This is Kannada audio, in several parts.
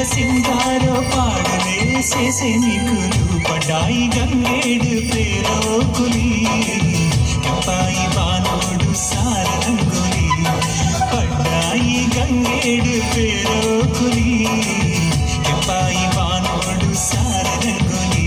सिंगारो पाड़ले से निकुलू पटाई गंगेड़ पेरो कुली पाई बानोडु सार रंगोली पटाई गंगेड़ पेरो कुली पाई बानोडु सार रंगोली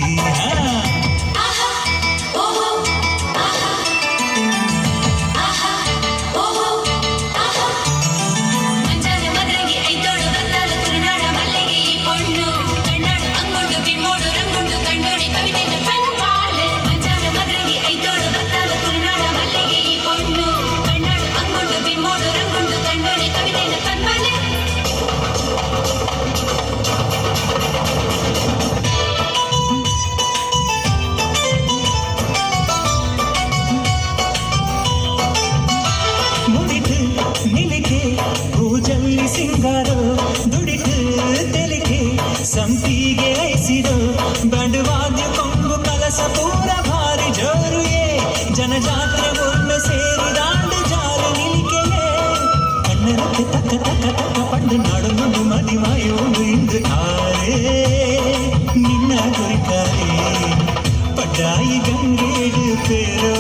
सिंगारो दुडिट तेलिके संपीगे ऐसिरो बंडवाद्य ಕೊಂಬು ಕಲಸ ಪೂರ ಭಾರಿ ಜೋರು ಜನಜಾತ್ರೆ ಒಮ್ಮೆ ಸೇರಿ ದಾಂಡು ಜಾರು ನಿಲಿಕೆಯೇ ಕಣ್ಣರಕ್ಕೆ ತಕ್ಕ ತಕ್ಕ ತಕ್ಕ ಪಂಡು ನಡುಮುಂಡು ಮದಿಮಾಯೋಡು ಇಂದು ಕಾರೇ ನಿನ್ನ ಗುರಿಕಾರೇ ಪಡ್ಡಾಯಿ ಗಂಗೇಡು ಪೇರೋ